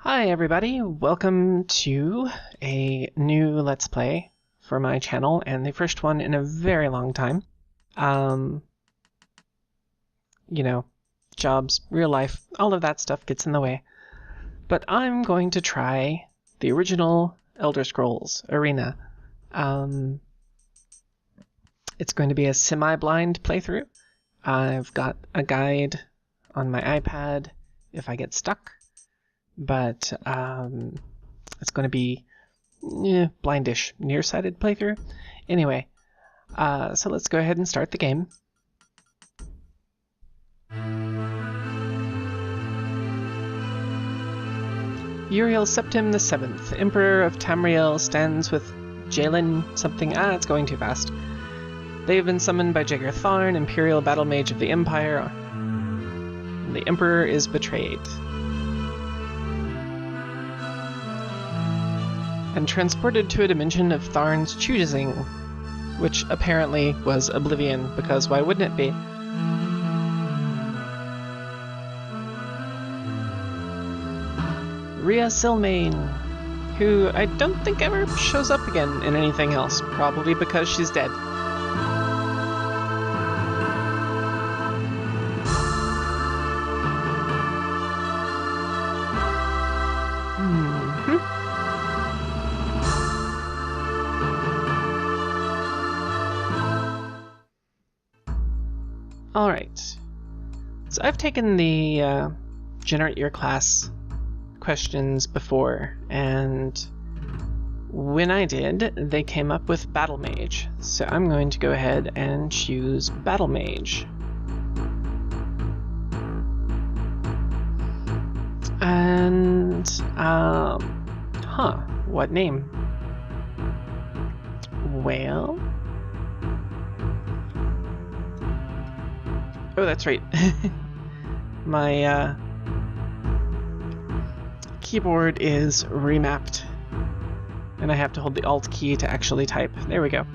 Hi everybody, welcome to a new Let's Play for my channel, and the first one in a very long time. You know, jobs, real life, all of that stuff gets in the way. But I'm going to try the original Elder Scrolls Arena. It's going to be a semi-blind playthrough. I've got a guide on my iPad if I get stuck. But it's going to be blindish, nearsighted playthrough. Anyway, so let's go ahead and start the game. Uriel Septim the 7th, Emperor of Tamriel, stands with Jalen something. It's going too fast. They have been summoned by Jaeger Tharn, Imperial Battle Mage of the Empire. The Emperor is betrayed. And transported to a dimension of Tharn's choosing, which apparently was Oblivion, because why wouldn't it be? Rhea Silmain, who I don't think ever shows up again in anything else, probably because she's dead. Alright, so I've taken the generate your class questions before, and when I did, they came up with Battle Mage. So I'm going to go ahead and choose Battle Mage. And, what name? Well... Oh, that's right. My keyboard is remapped, and I have to hold the Alt key to actually type. There we go.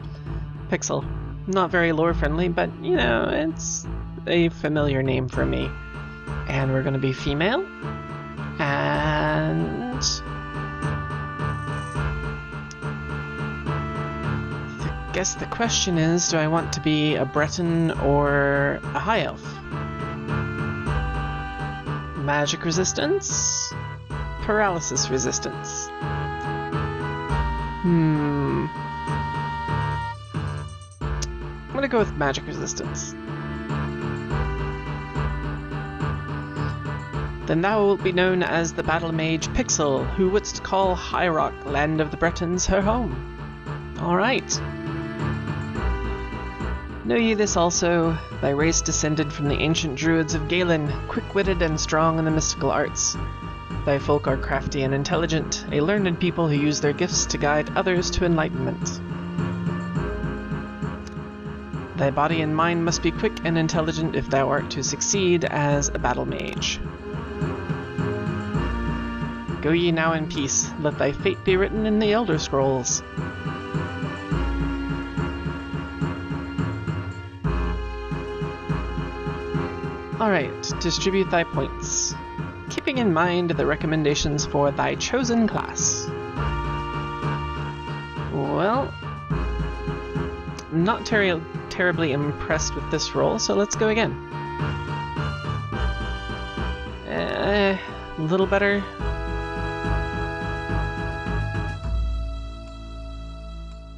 Pixel. Not very lore-friendly, but, you know, it's a familiar name for me. And we're going to be female. And... I guess the question is, do I want to be a Breton or a High Elf? Magic resistance? Paralysis resistance? I'm gonna go with magic resistance. Then thou wilt be known as the Battle Mage Pixel, who wouldst call High Rock, land of the Bretons, her home. Alright. Know ye this also, thy race descended from the ancient druids of Galen, quick-witted and strong in the mystical arts. Thy folk are crafty and intelligent, a learned people who use their gifts to guide others to enlightenment. Thy body and mind must be quick and intelligent if thou art to succeed as a battle mage. Go ye now in peace, let thy fate be written in the Elder Scrolls. Alright, distribute thy points, keeping in mind the recommendations for thy chosen class. Well, not terribly impressed with this roll, so let's go again. A little better.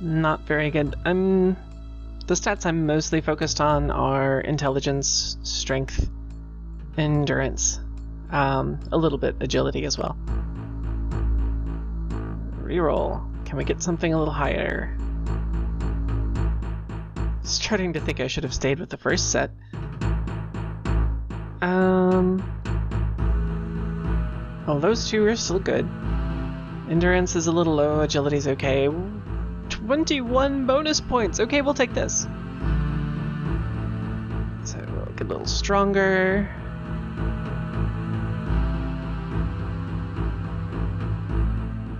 Not very good. The stats I'm mostly focused on are intelligence, strength, endurance, a little bit agility as well. Reroll. Can we get something a little higher? Starting to think I should have stayed with the first set. Well, those two are still good. Endurance is a little low, agility's okay. 21 bonus points! Okay, we'll take this. So we'll get a little stronger.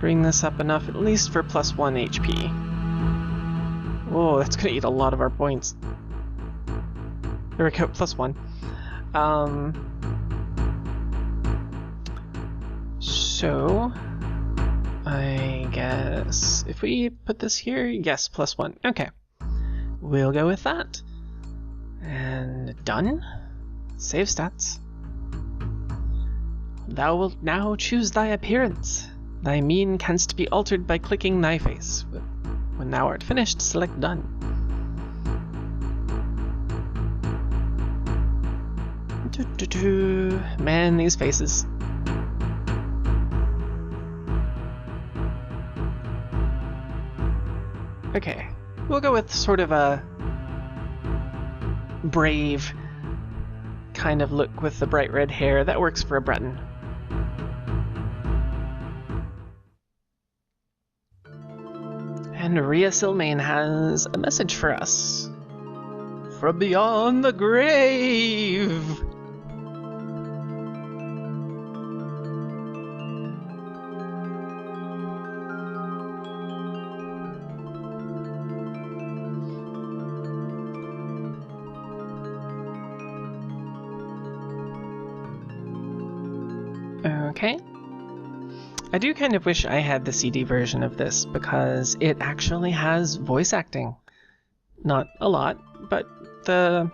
Bring this up enough, at least for +1 HP. Whoa, that's gonna eat a lot of our points. There we go, +1. So, I guess if we put this here, yes, +1. Okay, we'll go with that. And done. Save stats. Thou wilt now choose thy appearance. Thy mien canst be altered by clicking thy face. When thou art finished, select done. Man, these faces. Okay, we'll go with sort of a brave kind of look with the bright red hair. That works for a Breton. And Rhea Silmain has a message for us. From beyond the grave! Okay. I do kind of wish I had the CD version of this, because it actually has voice acting. Not a lot, but the,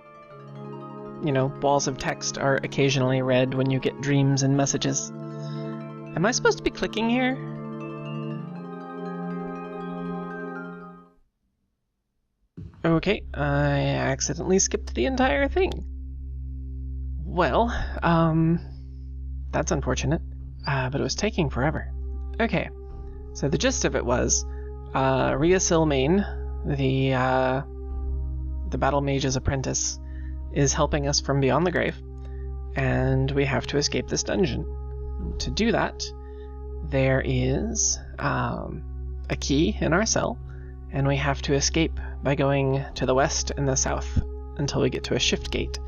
walls of text are occasionally read when you get dreams and messages. Am I supposed to be clicking here? Okay, I accidentally skipped the entire thing. Well, that's unfortunate. But it was taking forever. Okay, so the gist of it was, Rhea Silmain, the Battle Mage's apprentice, is helping us from beyond the grave, and we have to escape this dungeon. To do that, there is a key in our cell, and we have to escape by going to the west and the south until we get to a shift gate,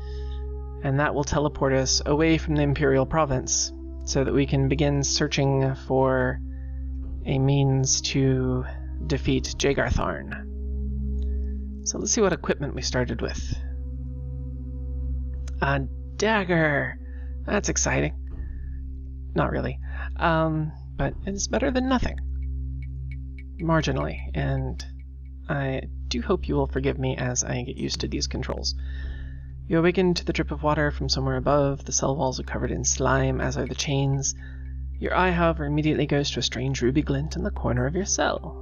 and that will teleport us away from the Imperial Province, so that we can begin searching for a means to defeat Jagartharn. So let's see what equipment we started with. A dagger! That's exciting. Not really. But it's better than nothing. Marginally, and I do hope you will forgive me as I get used to these controls. You awaken to the drip of water from somewhere above. The cell walls are covered in slime, as are the chains. Your eye, however, immediately goes to a strange ruby glint in the corner of your cell.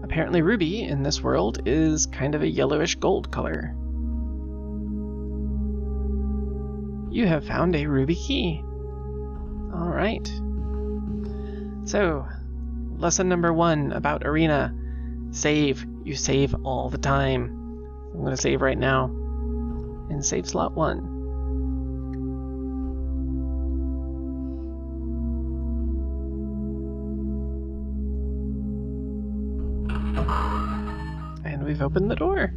Apparently ruby, in this world, is kind of a yellowish gold color. You have found a ruby key. Alright. So, lesson number 1 about Arena. Save. You save all the time. I'm going to save right now. In save slot 1. And we've opened the door.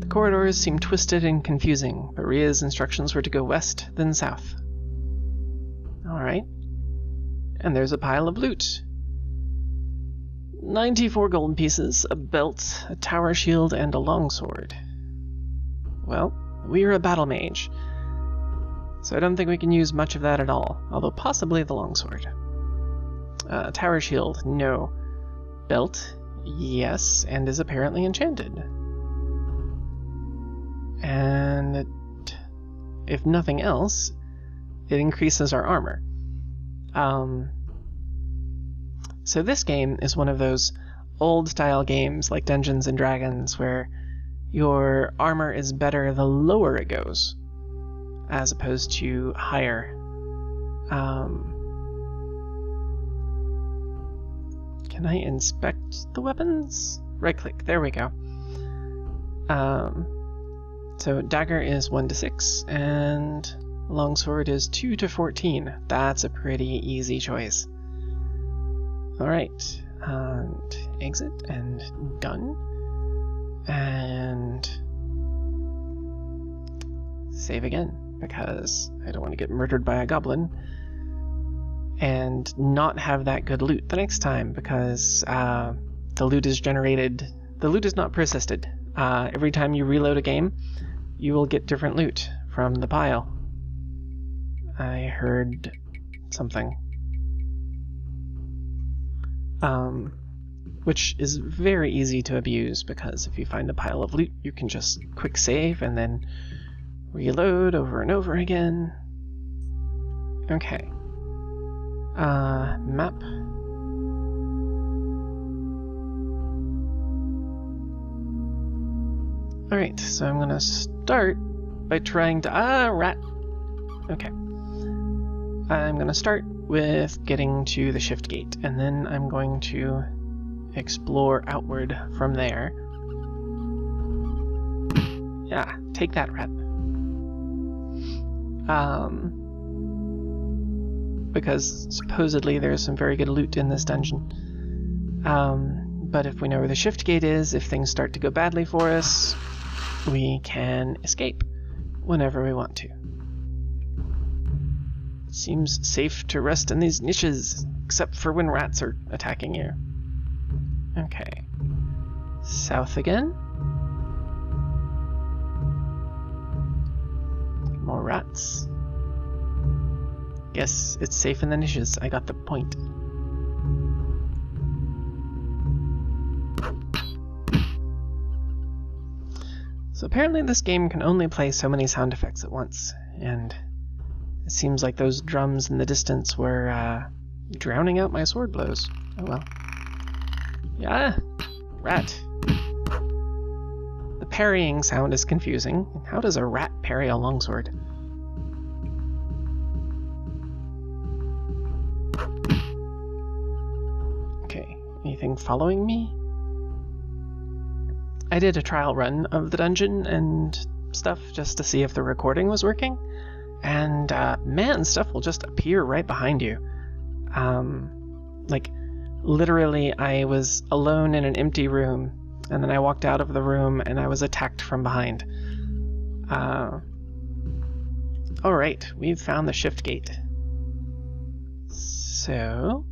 The corridors seem twisted and confusing, but Rhea's instructions were to go west, then south. Alright. And there's a pile of loot. 94 gold pieces, a belt, a tower shield, and a longsword. Well, we're a battle mage, so I don't think we can use much of that at all, although possibly the longsword. Tower shield, no. Belt, yes, and is apparently enchanted. And if nothing else, it increases our armor. So this game is one of those old-style games like Dungeons & Dragons where your armor is better the lower it goes, as opposed to higher. Can I inspect the weapons? Right-click, there we go. So dagger is 1 to 6, and longsword is 2 to 14. That's a pretty easy choice. Alright, and exit, and done, and save again, because I don't want to get murdered by a goblin, and not have that good loot the next time, because the loot is not persisted. Every time you reload a game, you will get different loot from the pile. I heard something. Which is very easy to abuse, because if you find a pile of loot, you can just quick save and then reload over and over again. Okay. Map. Alright, so I'm gonna start by trying to... rat! Okay. I'm gonna start with getting to the shift gate, and then I'm going to explore outward from there. Yeah, take that, rat. Because supposedly there's some very good loot in this dungeon. But if we know where the shift gate is, if things start to go badly for us, we can escape whenever we want to. It seems safe to rest in these niches, except for when rats are attacking you. Okay. South again. More rats. Yes, it's safe in the niches. I got the point. So apparently this game can only play so many sound effects at once, and it seems like those drums in the distance were drowning out my sword blows. Oh well. Yeah, rat. The parrying sound is confusing. How does a rat parry a longsword? Okay, anything following me? I did a trial run of the dungeon and stuff just to see if the recording was working, and man, stuff will just appear right behind you. Like, literally, I was alone in an empty room, and then I walked out of the room and I was attacked from behind. Alright, we've found the shift gate. So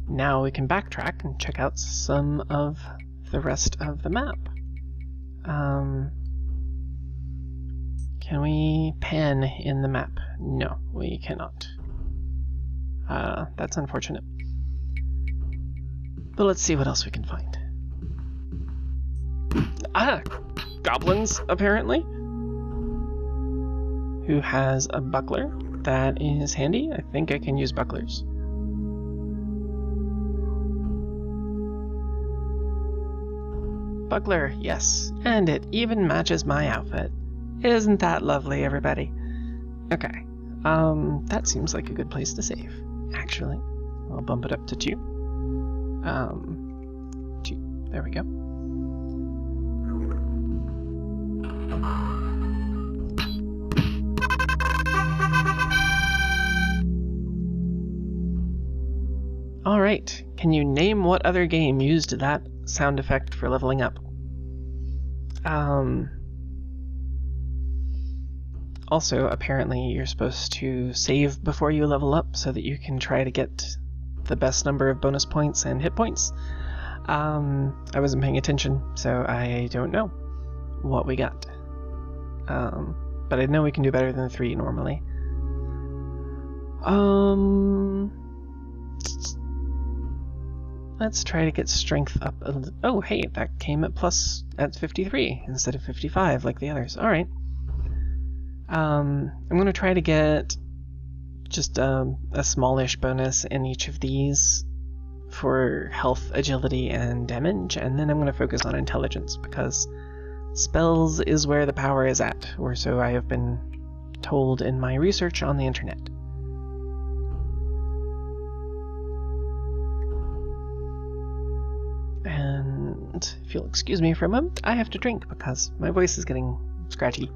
now we can backtrack and check out some of the rest of the map. Can we pan in the map? No, we cannot. That's unfortunate. But let's see what else we can find. Goblins, apparently. Who has a buckler? That is handy. I think I can use bucklers. Buckler, yes. And it even matches my outfit. Isn't that lovely, everybody? Okay. That seems like a good place to save, actually. I'll bump it up to 2. 2. There we go. Alright, can you name what other game used that sound effect for leveling up? Also, apparently you're supposed to save before you level up so that you can try to get the best number of bonus points and hit points. I wasn't paying attention, so I don't know what we got. But I know we can do better than 3 normally. Let's try to get strength up a little. Oh, hey, that came at 53 instead of 55 like the others. Alright. I'm going to try to get just a smallish bonus in each of these for health, agility, and damage, and then I'm going to focus on intelligence, because spells is where the power is at, or so I have been told in my research on the internet. And if you'll excuse me for a moment, I have to drink because my voice is getting scratchy.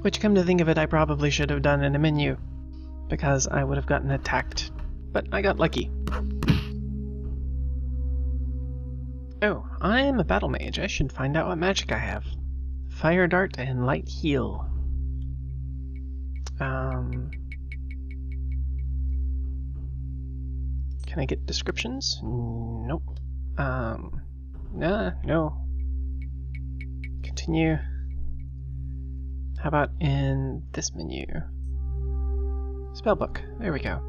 Which, come to think of it, I probably should have done in a menu, because I would have gotten attacked, but I got lucky. Oh, I'm a battle mage. I should find out what magic I have. Fire dart and light heal. Can I get descriptions? Nope. No. Continue. How about in this menu? Spellbook. There we go.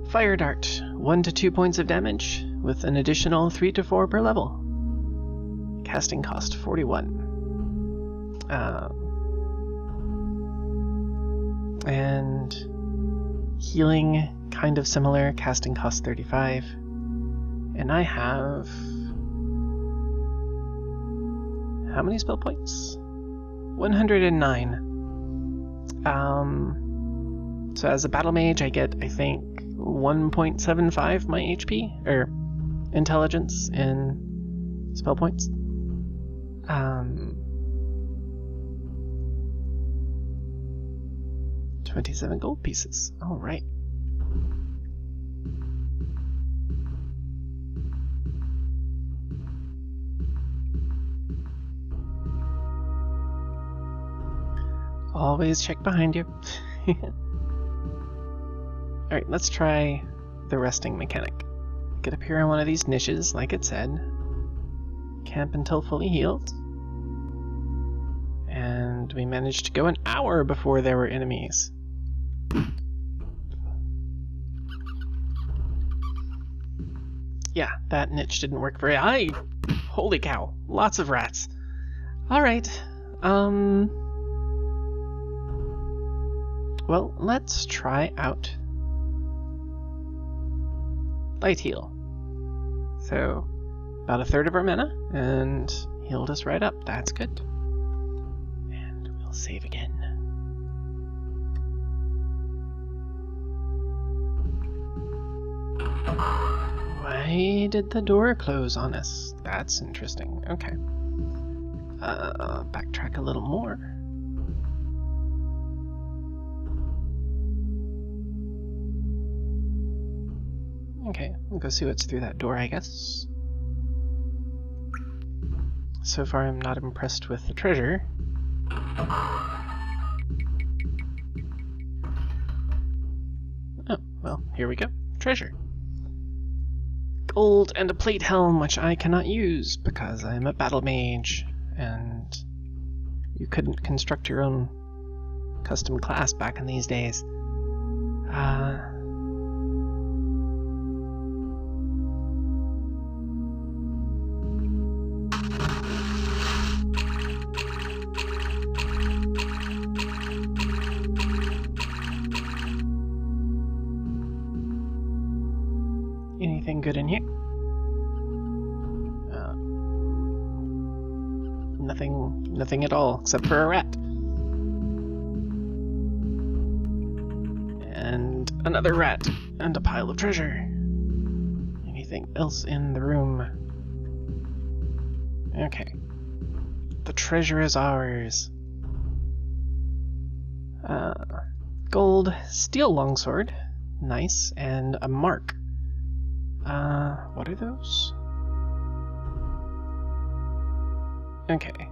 Fire Dart. 1 to 2 points of damage, with an additional 3 to 4 per level. Casting cost 41. And healing, kind of similar, casting cost 35. And I have... how many spell points? 109. So as a battle mage, I get, I think, 1.75 my HP, or intelligence in spell points. 27 gold pieces. All right. Always check behind you. Alright, let's try the resting mechanic. Get up here on one of these niches, like it said. Camp until fully healed. And we managed to go an hour before there were enemies. Yeah, that niche didn't work very high. Holy cow, lots of rats. Alright, well, let's try out Light Heal. So, about a third of our mana, and healed us right up. That's good. And we'll save again. Why did the door close on us? That's interesting. Okay. Backtrack a little more. Okay, we'll go see what's through that door, I guess. So far I'm not impressed with the treasure. Oh, well, here we go. Treasure. Gold and a plate helm, which I cannot use because I'm a battle mage, and you couldn't construct your own custom class back in these days. Anything good in here? Nothing at all, except for a rat. And another rat, and a pile of treasure. Anything else in the room? Okay. The treasure is ours. Gold steel longsword. Nice, and a mark. What are those? Okay.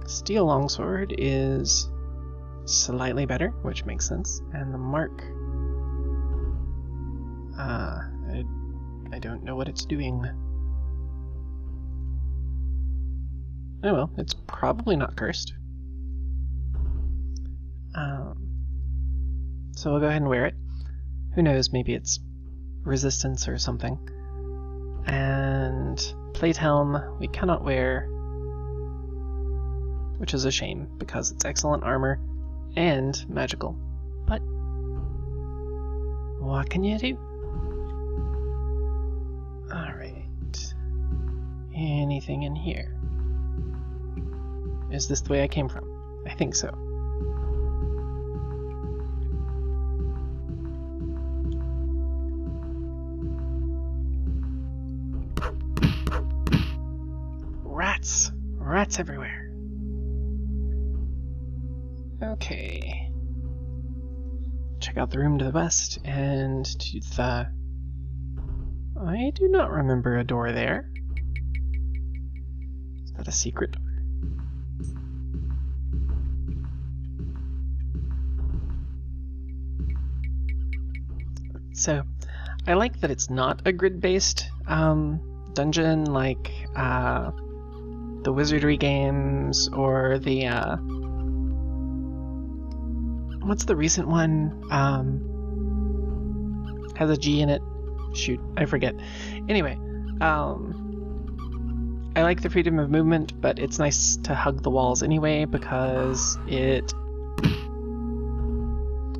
Steel longsword is slightly better, which makes sense. And the mark... I don't know what it's doing. Oh well, it's probably not cursed. So we'll go ahead and wear it. Who knows, maybe it's resistance or something. And plate helm we cannot wear, which is a shame because it's excellent armor and magical. But what can you do? Alright. Anything in here? Is this the way I came from? I think so. Rats! Rats everywhere. Okay. Check out the room to the west and to the... I do not remember a door there. Is that a secret door? So, I like that it's not a grid-based dungeon like the Wizardry games or the what's the recent one? Has a G in it. Shoot, I forget. Anyway, I like the freedom of movement, but it's nice to hug the walls anyway because it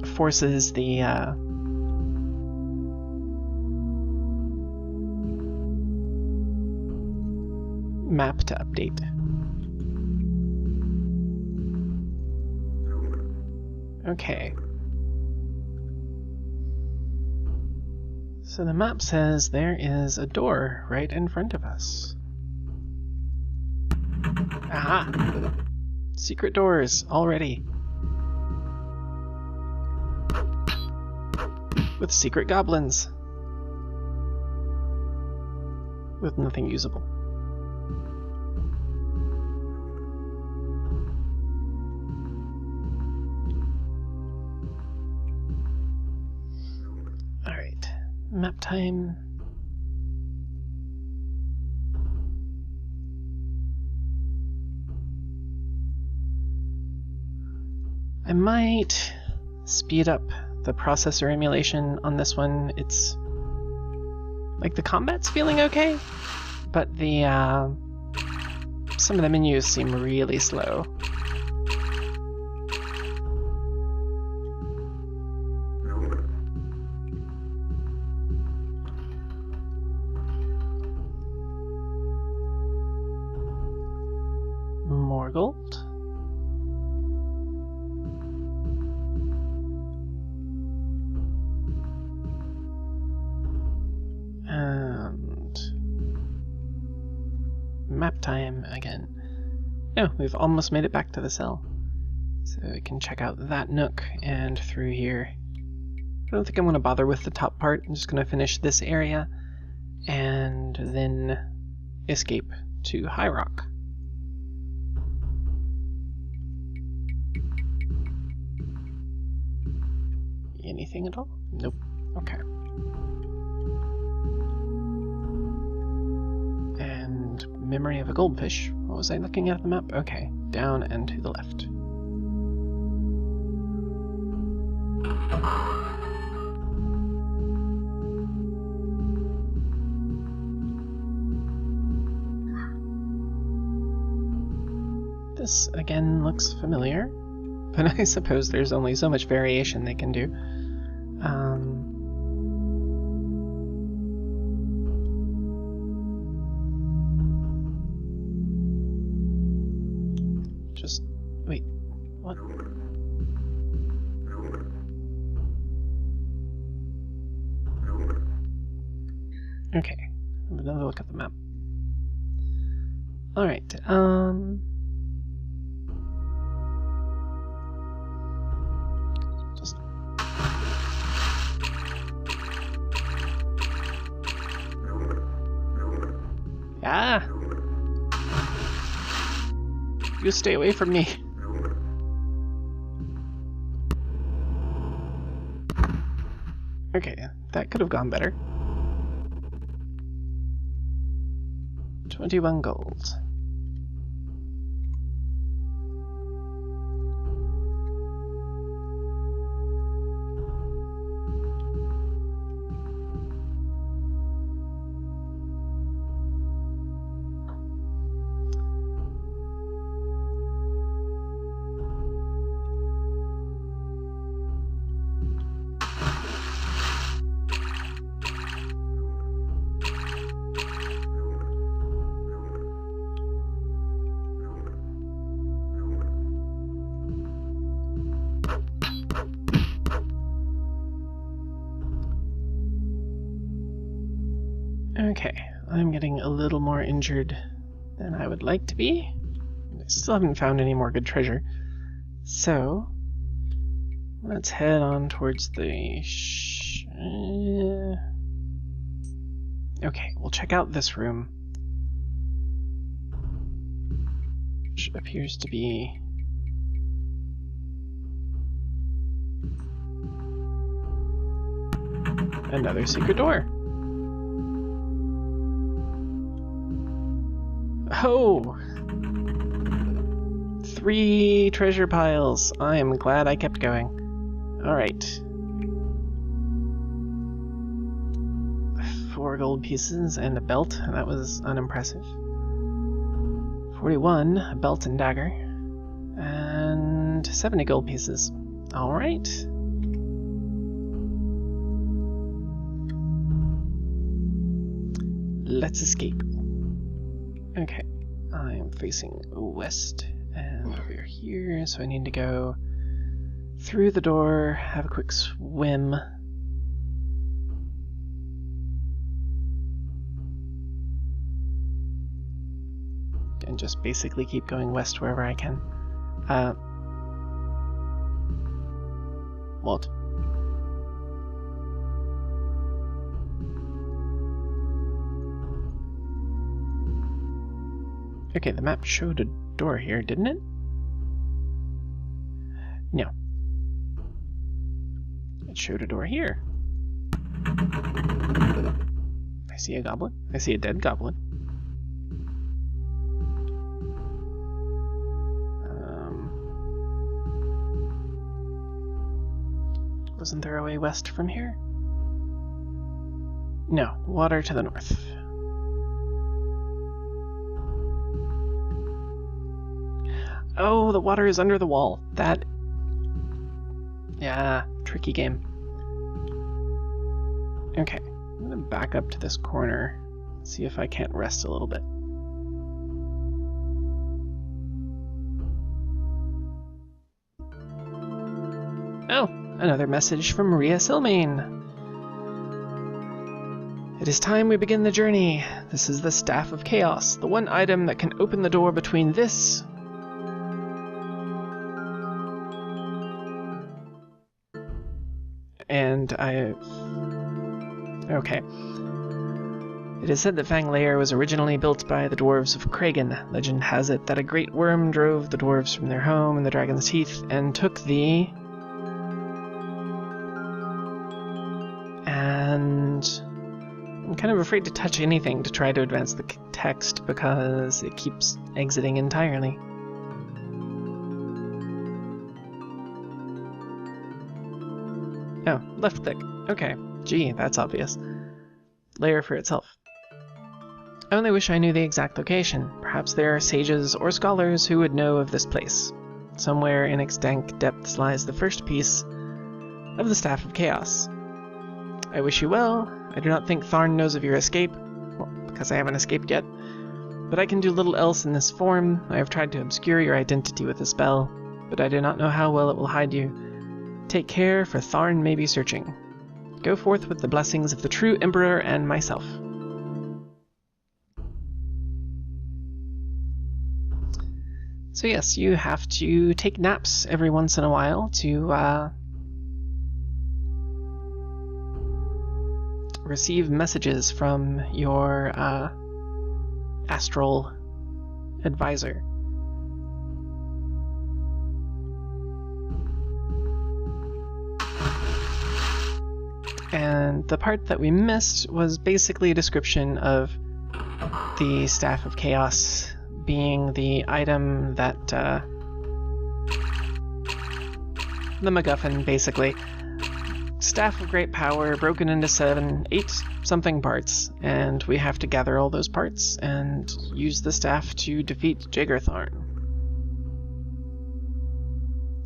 forces the map to update. Okay. So the map says there is a door right in front of us. Aha! Secret doors already. With secret goblins. With nothing usable. Alright, map time. I might speed up the processor emulation on this one. It's like the combat's feeling okay, but the some of the menus seem really slow. More gold. Map time again. Oh, we've almost made it back to the cell. So we can check out that nook and through here. I don't think I'm going to bother with the top part. I'm just going to finish this area and then escape to High Rock. Anything at all? Nope. Okay. Memory of a goldfish. What was I looking at the map? Okay, down and to the left. This again looks familiar, but I suppose there's only so much variation they can do. Wait, what? Okay, another look at the map. Alright, just... Ah! You stay away from me. Okay, that could have gone better. 21 gold. Okay, I'm getting a little more injured than I would like to be. I still haven't found any more good treasure. So, let's head on towards the... Okay, we'll check out this room. Which appears to be... Another secret door. Oh! 3 treasure piles. I am glad I kept going. Alright. 4 gold pieces and a belt. That was unimpressive. 41, a belt and dagger. And 70 gold pieces. Alright. Let's escape. Okay, I am facing west and we're here, so I need to go through the door, have a quick swim. And just basically keep going west wherever I can. What? Okay, the map showed a door here, didn't it? No. It showed a door here. I see a goblin. I see a dead goblin. Wasn't there a way west from here? No, water to the north. Oh, the water is under the wall. That... yeah, tricky game. Okay, I'm gonna back up to this corner, see if I can't rest a little bit. Oh, another message from Maria Silmain. It is time we begin the journey. This is the Staff of Chaos, the one item that can open the door between this and okay. It is said that Fang Lair was originally built by the dwarves of Kragan. Legend has it that a great worm drove the dwarves from their home in the dragon's teeth and took the... and... I'm kind of afraid to touch anything to try to advance the text because it keeps exiting entirely. Oh, left click. Okay. Gee, that's obvious. Lair for itself. I only wish I knew the exact location. Perhaps there are sages or scholars who would know of this place. Somewhere in its dank depths lies the first piece of the Staff of Chaos. I wish you well. I do not think Tharn knows of your escape, well, because I haven't escaped yet, but I can do little else in this form. I have tried to obscure your identity with a spell, but I do not know how well it will hide you. Take care, for Tharn may be searching. Go forth with the blessings of the true Emperor and myself. So yes, you have to take naps every once in a while to receive messages from your astral advisor. And the part that we missed was basically a description of the Staff of Chaos being the item that the MacGuffin, basically. Staff of Great Power broken into 8 something parts, and we have to gather all those parts and use the staff to defeat Jagertharn.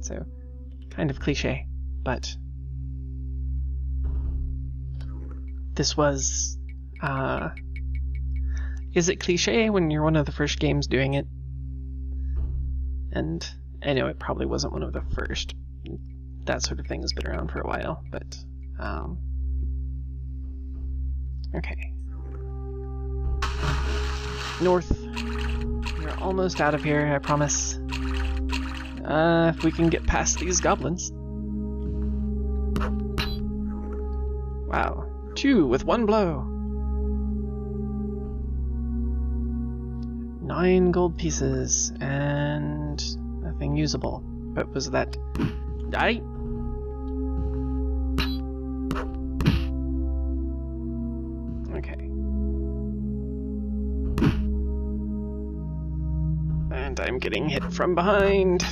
So, kind of cliche, but this was, is it cliche when you're one of the first games doing it? And I know it probably wasn't one of the first. That sort of thing has been around for a while, but, okay. North. We're almost out of here, I promise. If we can get past these goblins. Wow. 2 with 1 blow. 9 gold pieces, and nothing usable. What was that? Die? Okay. And I'm getting hit from behind.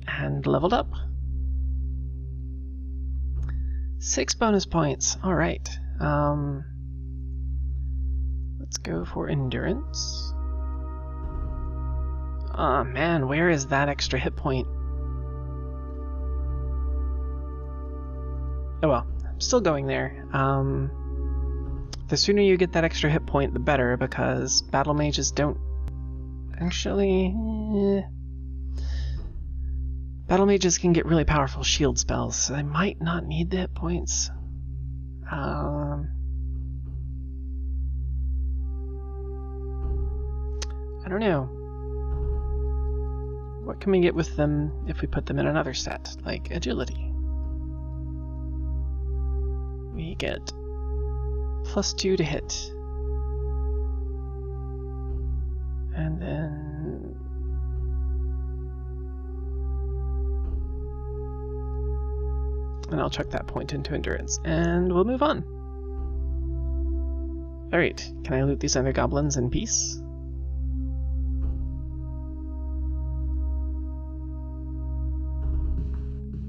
And leveled up. 6 bonus points. Alright. Let's go for endurance. Aw, man, where is that extra hit point? Oh well, I'm still going there. The sooner you get that extra hit point, the better, because battle mages don't... Actually... Battle mages can get really powerful shield spells, so they might not need the hit points. I don't know. What can we get with them if we put them in another set, like agility? We get +2 to hit. And then... And I'll chuck that point into endurance, and we'll move on. Alright, can I loot these other goblins in peace?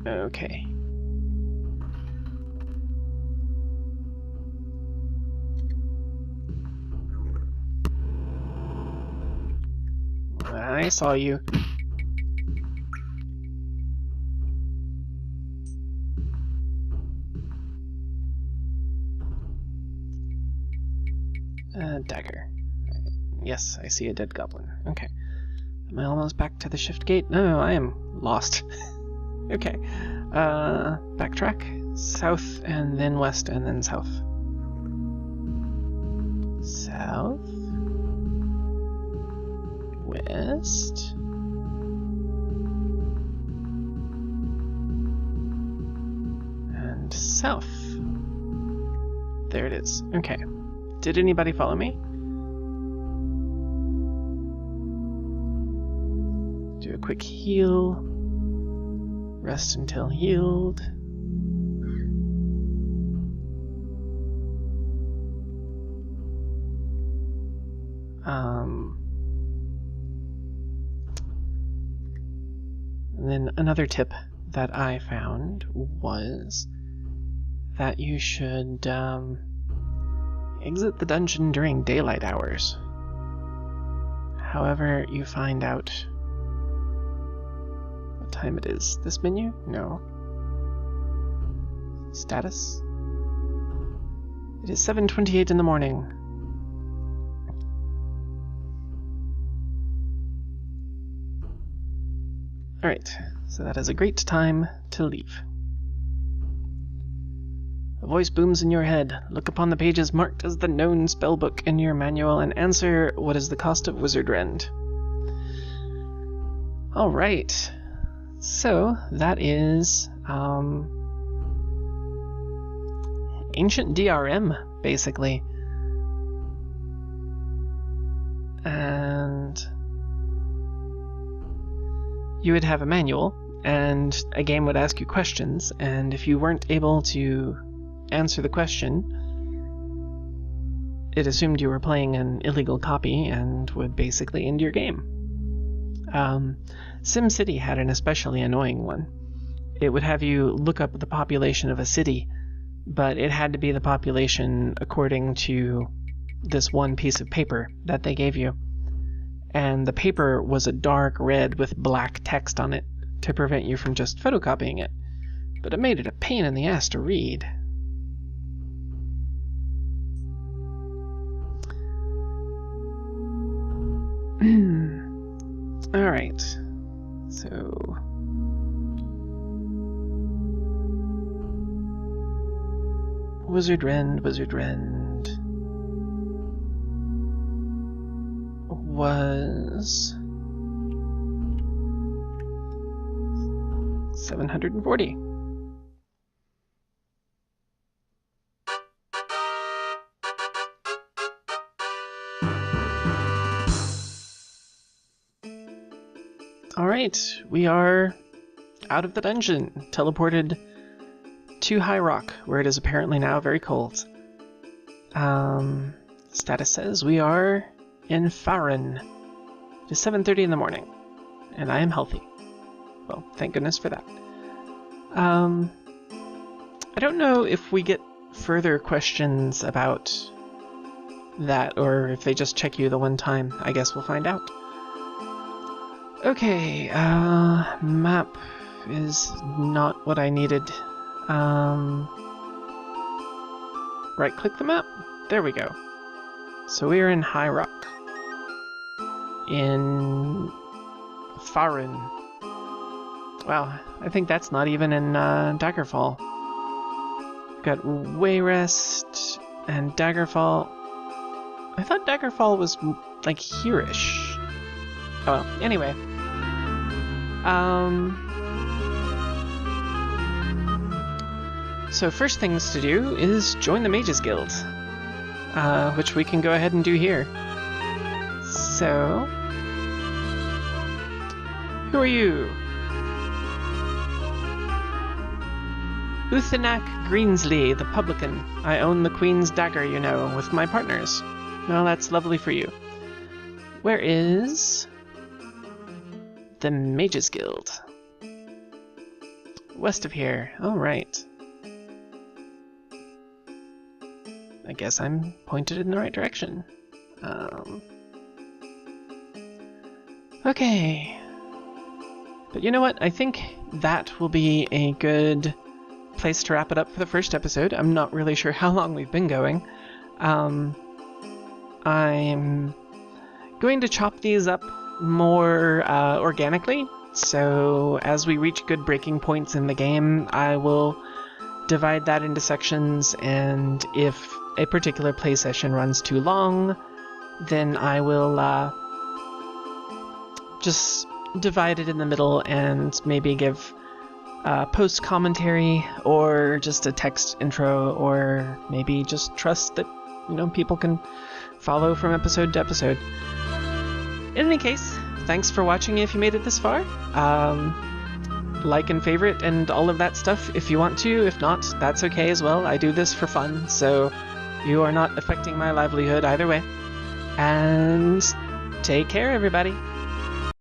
Okay. I saw you. Dagger. Yes, I see a dead goblin. Okay. Am I almost back to the shift gate? No, I am lost. Okay. Backtrack. South, and then west, and then south. South. West. And south. There it is. Okay. Did anybody follow me? Do a quick heal. Rest until healed. And then another tip that I found was that you should exit the dungeon during daylight hours. However you find out what time it is. This menu? No. Status? It is 7:28 in the morning. Alright, so that is a great time to leave. A voice booms in your head. Look upon the pages marked as the known spellbook in your manual and answer, what is the cost of wizard rend? Alright, so that is ancient DRM, basically. And you would have a manual, and a game would ask you questions, and if you weren't able to answer the question, it assumed you were playing an illegal copy and would basically end your game. SimCity had an especially annoying one. It would have you look up the population of a city, but it had to be the population according to this one piece of paper that they gave you. And the paper was a dark red with black text on it to prevent you from just photocopying it. But it made it a pain in the ass to read. Alright, so... Wizard Rend was 740. All right, we are out of the dungeon, teleported to High Rock, where it is apparently now very cold. Status says we are in Farron. It is 7:30 in the morning, and I am healthy. Well, thank goodness for that. I don't know if we get further questions about that, or if they just check you the one time. I guess we'll find out. Okay, map is not what I needed. Right-click the map. There we go. So we are in High Rock. In Farron. Wow, I think that's not even in Daggerfall. We've got Wayrest and Daggerfall. I thought Daggerfall was like here-ish. Oh well, anyway. So first things to do is join the Mages Guild, which we can go ahead and do here. So, who are you? Uthenak Greensley, the publican. I own the Queen's Dagger, you know, with my partners. Well, that's lovely for you. Where is the Mages Guild? West of here. All right. I guess I'm pointed in the right direction. Okay. But you know what? I think that will be a good place to wrap it up for the first episode. I'm not really sure how long we've been going. I'm going to chop these up more organically. So as we reach good breaking points in the game, I will divide that into sections, and if a particular play session runs too long, then I will just divide it in the middle and maybe give post commentary or just a text intro, or maybe just trust that, you know, people can follow from episode to episode. In any case, thanks for watching if you made it this far. Like and favorite and all of that stuff if you want to. If not, that's okay as well. I do this for fun, so you are not affecting my livelihood either way. And take care, everybody.